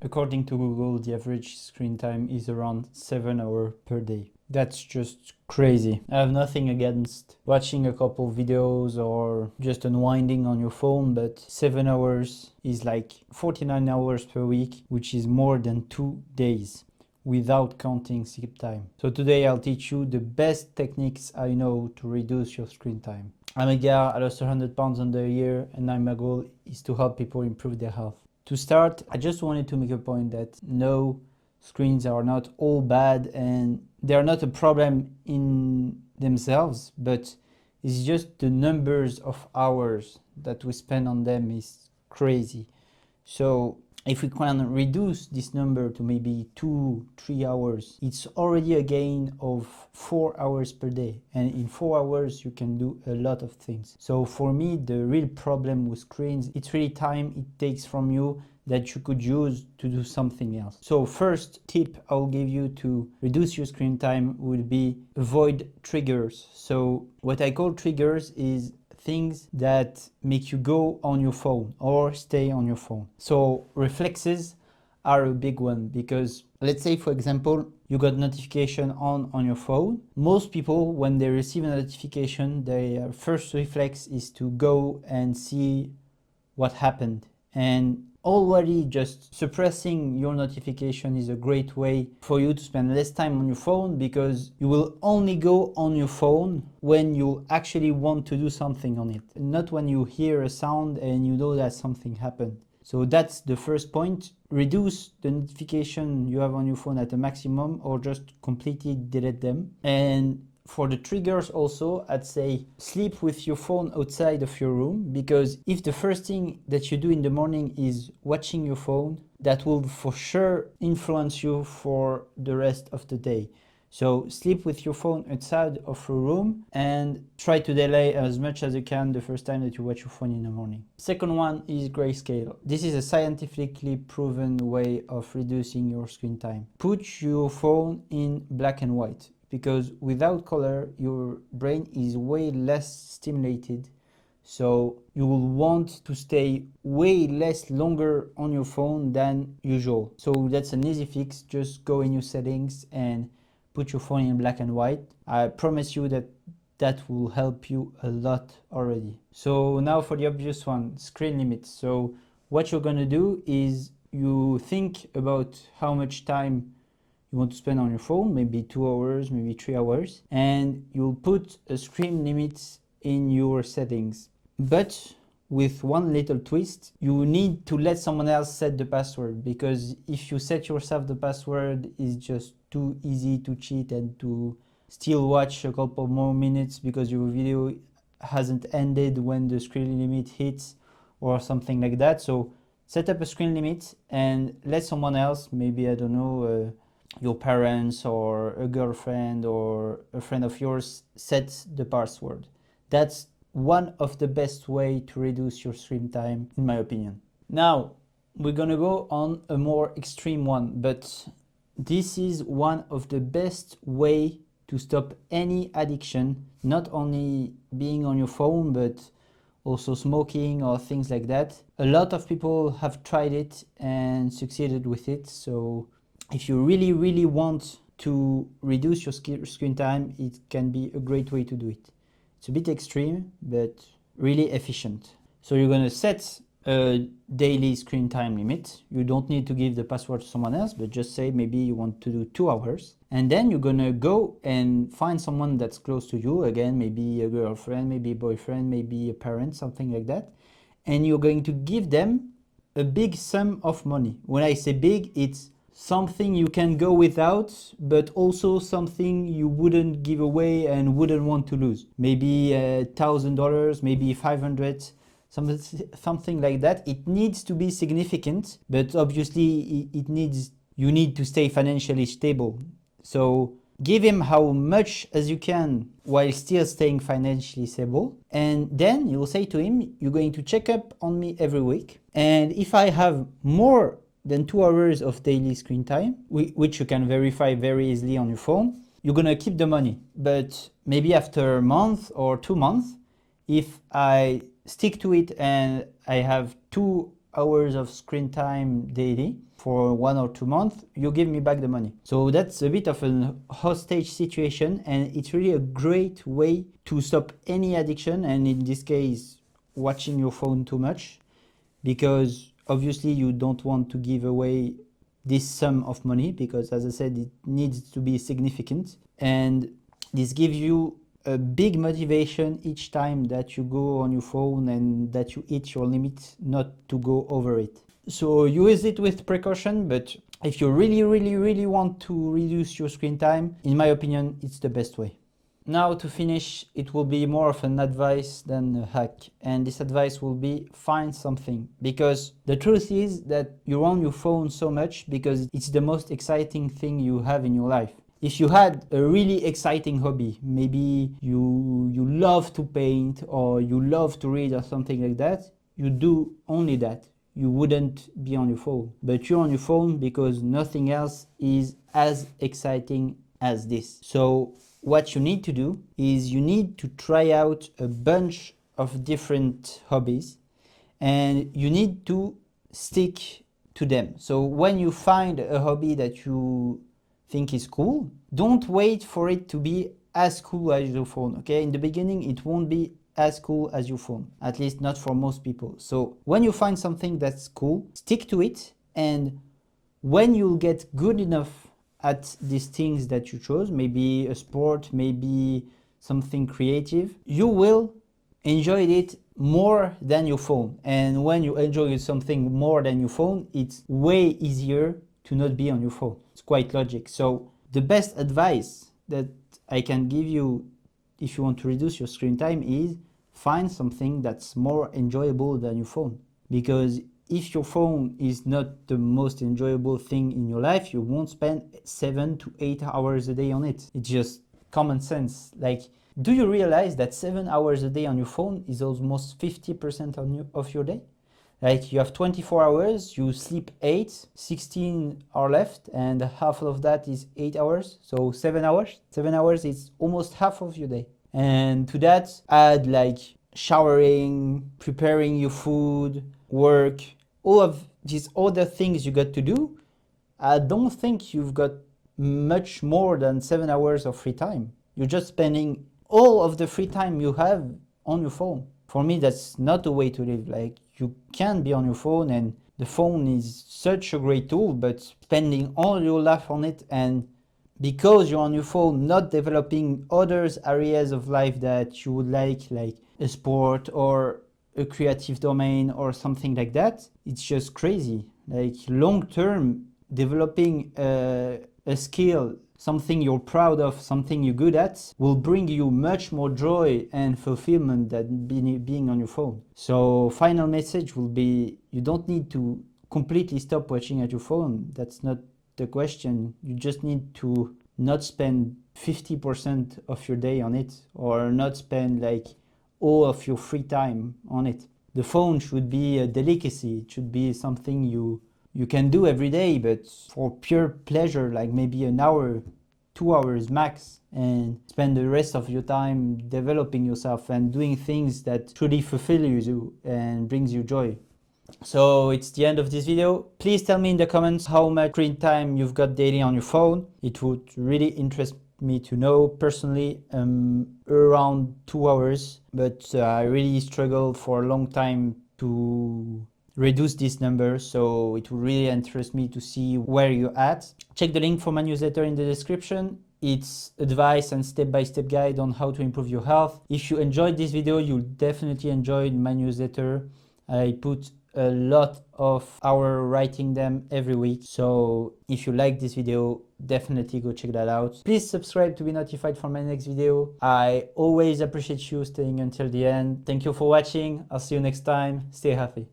According to Google, the average screen time is around 7 hours per day. That's just crazy. I have nothing against watching a couple videos or just unwinding on your phone, but 7 hours is like 49 hours per week, which is more than 2 days without counting sleep time. So today I'll teach you the best techniques I know to reduce your screen time. I'm a guy, I lost 100 pounds under a year, and now my goal is to help people improve their health. To start, I just wanted to make a point that no, screens are not all bad and they're not a problem in themselves, but it's just the numbers of hours that we spend on them is crazy. So if we can reduce this number to maybe 2-3 hours, it's already a gain of 4 hours per day. And in 4 hours, you can do a lot of things. So for me, the real problem with screens, it's really time it takes from you that you could use to do something else. So first tip I'll give you to reduce your screen time would be avoid triggers. So what I call triggers is things that make you go on your phone or stay on your phone. So reflexes are a big one, because let's say, for example, you got notification on your phone. Most people, when they receive a notification, their first reflex is to go and see what happened. And already just suppressing your notification is a great way for you to spend less time on your phone, because you will only go on your phone when you actually want to do something on it, not when you hear a sound and you know that something happened. So that's the first point. Reduce the notification you have on your phone at a maximum, or just completely delete them. And for the triggers also, I'd say sleep with your phone outside of your room, because if the first thing that you do in the morning is watching your phone, that will for sure influence you for the rest of the day. So sleep with your phone outside of your room and try to delay as much as you can the first time that you watch your phone in the morning. Second one is grayscale. This is a scientifically proven way of reducing your screen time. Put your phone in black and white, because without color, your brain is way less stimulated. So you will want to stay way less longer on your phone than usual. So that's an easy fix. Just go in your settings and put your phone in black and white. I promise you that that will help you a lot already. So now for the obvious one, screen limits. So what you're gonna do is you think about how much time you want to spend on your phone, maybe 2 hours, maybe 3 hours, and you'll put a screen limit in your settings. But with one little twist, you need to let someone else set the password, because if you set yourself the password, it's just too easy to cheat and to still watch a couple more minutes because your video hasn't ended when the screen limit hits or something like that. So set up a screen limit and let someone else, maybe, I don't know, your parents or a girlfriend or a friend of yours, set the password. That's one of the best way to reduce your screen time, in my opinion. Now we're gonna go on a more extreme one, but this is one of the best way to stop any addiction, not only being on your phone, but also smoking or things like that. A lot of people have tried it and succeeded with it. So if you really want to reduce your screen time, it can be a great way to do it. It's a bit extreme, but really efficient. So you're gonna set a daily screen time limit. You don't need to give the password to someone else, but just say maybe you want to do 2 hours. And then you're gonna go and find someone that's close to you. Again, maybe a girlfriend, maybe a boyfriend, maybe a parent, something like that. And you're going to give them a big sum of money. When I say big, it's something you can go without, but also something you wouldn't give away and wouldn't want to lose. Maybe $1,000, maybe 500, something like that. It needs to be significant, but obviously you need to stay financially stable. So give him how much as you can while still staying financially stable. And then you'll say to him, you're going to check up on me every week. And if I have more than 2 hours of daily screen time, which you can verify very easily on your phone, you're gonna keep the money. But maybe after a month or 2 months, if I stick to it and I have 2 hours of screen time daily for 1 or 2 months, you give me back the money. So that's a bit of a hostage situation, and it's really a great way to stop any addiction, and in this case, watching your phone too much, because obviously you don't want to give away this sum of money, because as I said, it needs to be significant, and this gives you a big motivation each time that you go on your phone and that you hit your limit, not to go over it. So use it with precaution, but if you really want to reduce your screen time, in my opinion, it's the best way. Now to finish, it will be more of an advice than a hack, and this advice will be find something, because the truth is that you're on your phone so much because it's the most exciting thing you have in your life. If you had a really exciting hobby, maybe you love to paint or you love to read or something like that, you do only that. You wouldn't be on your phone. But you're on your phone because nothing else is as exciting as this. So what you need to do is you need to try out a bunch of different hobbies, and you need to stick to them. So when you find a hobby that you think is cool, don't wait for it to be as cool as your phone, okay? In the beginning, it won't be as cool as your phone, at least not for most people. So when you find something that's cool, stick to it, and when you'll get good enough at these things that you chose, maybe a sport, maybe something creative, you will enjoy it more than your phone. And when you enjoy something more than your phone, it's way easier to not be on your phone. It's quite logic. So the best advice that I can give you if you want to reduce your screen time is find something that's more enjoyable than your phone. Because if your phone is not the most enjoyable thing in your life, you won't spend 7 to 8 hours a day on it. It's just common sense. Like, do you realize that 7 hours a day on your phone is almost 50% of your day? Like, you have 24 hours, you sleep 8, 16 are left, and half of that is 8 hours, so 7 hours. 7 hours is almost half of your day. And to that, add like showering, preparing your food, work, all of these other things you got to do. I don't think you've got much more than 7 hours of free time. You're just spending all of the free time you have on your phone. For me, that's not the way to live. Like, you can be on your phone, and the phone is such a great tool, but spending all your life on it, and because you're on your phone, not developing other areas of life that you would like a sport or a creative domain or something like that, it's just crazy. Like, long term, developing a skill, something you're proud of, something you're good at, will bring you much more joy and fulfillment than being on your phone. So final message will be, you don't need to completely stop watching at your phone. That's not the question. You just need to not spend 50% of your day on it, or not spend like all of your free time on it. The phone should be a delicacy. It should be something you can do every day, but for pure pleasure, like maybe an hour, 2 hours max, and spend the rest of your time developing yourself and doing things that truly fulfill you and brings you joy. So it's the end of this video. Please tell me in the comments how much screen time you've got daily on your phone. It would really interest me to know. Personally, around 2 hours, but I really struggled for a long time to reduce this number, so it would really interest me to see where you're at. Check the link for my newsletter in the description. It's advice and step-by-step guide on how to improve your health. If you enjoyed this video, you'll definitely enjoy my newsletter. I put a lot of hours writing them every week, so if you like this video, definitely go check that out. Please subscribe to be notified for my next video. I always appreciate you staying until the end. Thank you for watching. I'll see you next time. Stay healthy.